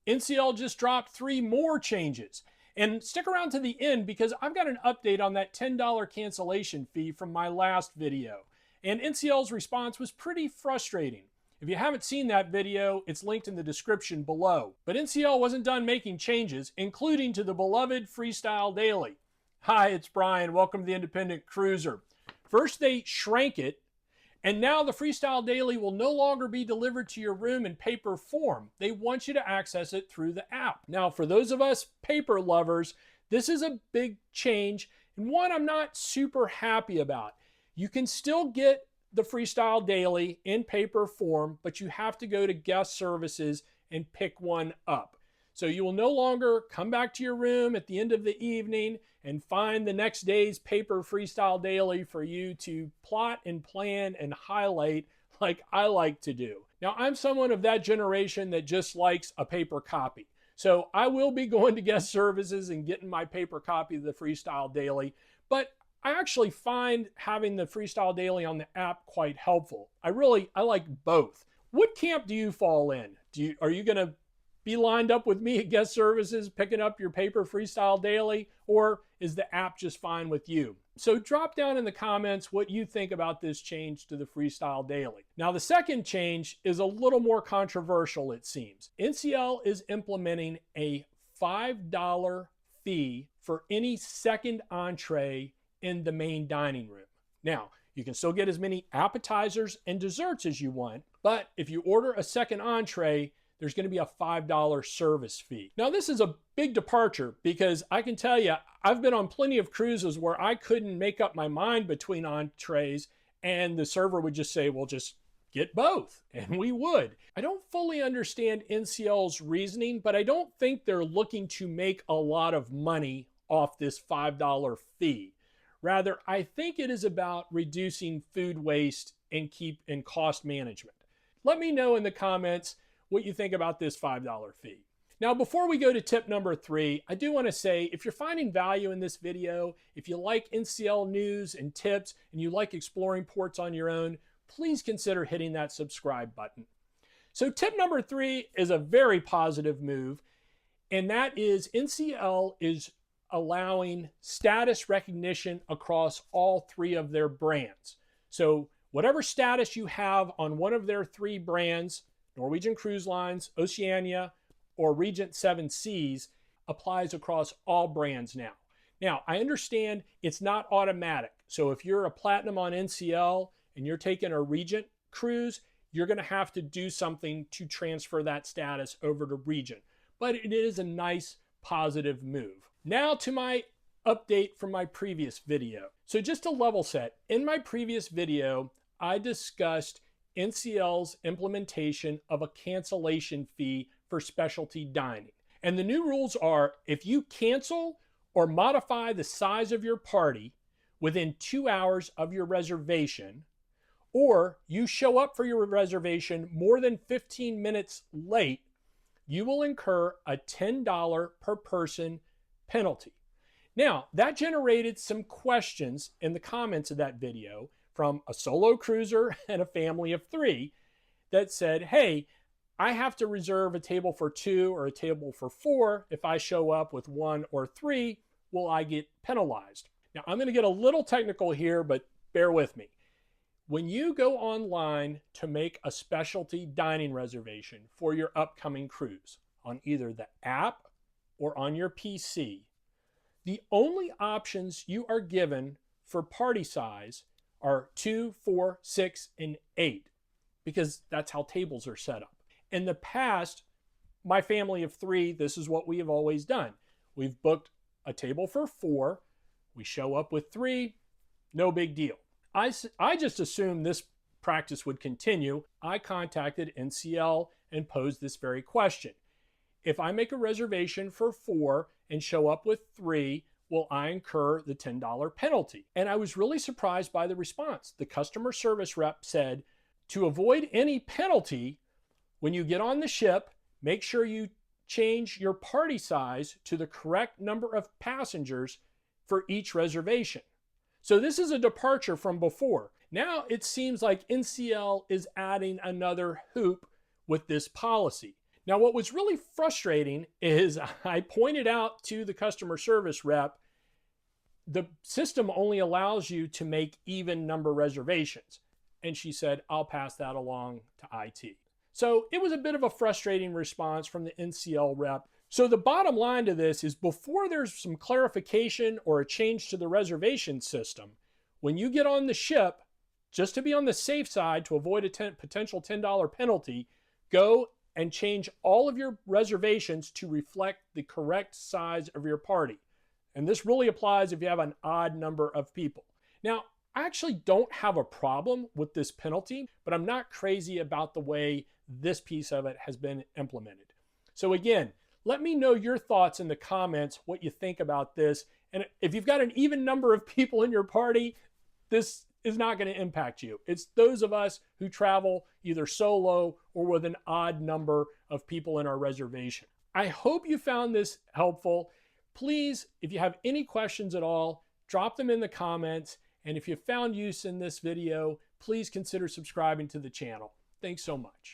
NCL just dropped 3 more changes. And stick around to the end because I've got an update on that $10 cancellation fee from my last video. And NCL's response was pretty frustrating. If you haven't seen that video, it's linked in the description below. But NCL wasn't done making changes, including to the beloved Freestyle Daily. Hi, it's Brian. Welcome to the Independent Cruiser. First, they shrank it, and now the Freestyle Daily will no longer be delivered to your room in paper form. They want you to access it through the app. Now, for those of us paper lovers, this is a big change, and one I'm not super happy about. You can still get the Freestyle Daily in paper form, but you have to go to guest services and pick one up. So you will no longer come back to your room at the end of the evening and find the next day's paper Freestyle Daily for you to plot and plan and highlight like I like to do. Now, I'm someone of that generation that just likes a paper copy. So I will be going to guest services and getting my paper copy of the Freestyle Daily, but I actually find having the Freestyle Daily on the app quite helpful. I like both. What camp do you fall in? Are you going to be lined up with me at guest services picking up your paper Freestyle Daily, or is the app just fine with you? So drop down in the comments what you think about this change to the Freestyle Daily. Now, the second change is a little more controversial, it seems. NCL is implementing a $5 fee for any second entree in the main dining room. Now, you can still get as many appetizers and desserts as you want, but if you order a second entree, there's going to be a $5 service fee. Now, this is a big departure because I can tell you, I've been on plenty of cruises where I couldn't make up my mind between entrees, and the server would just say, well, just get both, and we would. I don't fully understand NCL's reasoning, but I don't think they're looking to make a lot of money off this $5 fee. Rather, I think it is about reducing food waste and cost management. Let me know in the comments what you think about this $5 fee. Now, before we go to tip number 3, I do want to say, if you're finding value in this video, if you like NCL news and tips, and you like exploring ports on your own, please consider hitting that subscribe button. So tip number 3 is a very positive move, and that is NCL is allowing status recognition across all 3 of their brands. So whatever status you have on one of their 3 brands, Norwegian Cruise Lines, Oceania, or Regent Seven Seas, applies across all brands now. Now, I understand it's not automatic. So if you're a Platinum on NCL and you're taking a Regent cruise, you're going to have to do something to transfer that status over to Regent. But it is a nice, positive move. Now to my update from my previous video. So just to level set, in my previous video, I discussed NCL's implementation of a cancellation fee for specialty dining. And the new rules are, if you cancel or modify the size of your party within 2 hours of your reservation, or you show up for your reservation more than 15 minutes late, you will incur a $10 per person penalty. Now, that generated some questions in the comments of that video from a solo cruiser and a family of 3 that said, hey, I have to reserve a table for 2 or a table for 4. If I show up with 1 or 3, will I get penalized? Now, I'm going to get a little technical here, but bear with me. When you go online to make a specialty dining reservation for your upcoming cruise on either the app or on your PC, the only options you are given for party size are 2, 4, 6, and 8, because that's how tables are set up. In the past, my family of 3, this is what we have always done. We've booked a table for 4, we show up with 3, no big deal. I just assumed this practice would continue. I contacted NCL and posed this very question. If I make a reservation for 4 and show up with 3, will I incur the $10 penalty? And I was really surprised by the response. The customer service rep said, to avoid any penalty, when you get on the ship, make sure you change your party size to the correct number of passengers for each reservation. So this is a departure from before. Now it seems like NCL is adding another hoop with this policy. Now, what was really frustrating is I pointed out to the customer service rep, the system only allows you to make even number reservations. And she said, I'll pass that along to IT. So it was a bit of a frustrating response from the NCL rep. So the bottom line to this is, before there's some clarification or a change to the reservation system, when you get on the ship, just to be on the safe side to avoid a potential $10 penalty, go and change all of your reservations to reflect the correct size of your party. And this really applies if you have an odd number of people. Now, I actually don't have a problem with this penalty, but I'm not crazy about the way this piece of it has been implemented. So again, let me know your thoughts in the comments, what you think about this. And if you've got an even number of people in your party, this is not going to impact you. It's those of us who travel either solo or with an odd number of people in our reservation. I hope you found this helpful. Please, if you have any questions at all, drop them in the comments. And if you found use in this video, please consider subscribing to the channel. Thanks so much.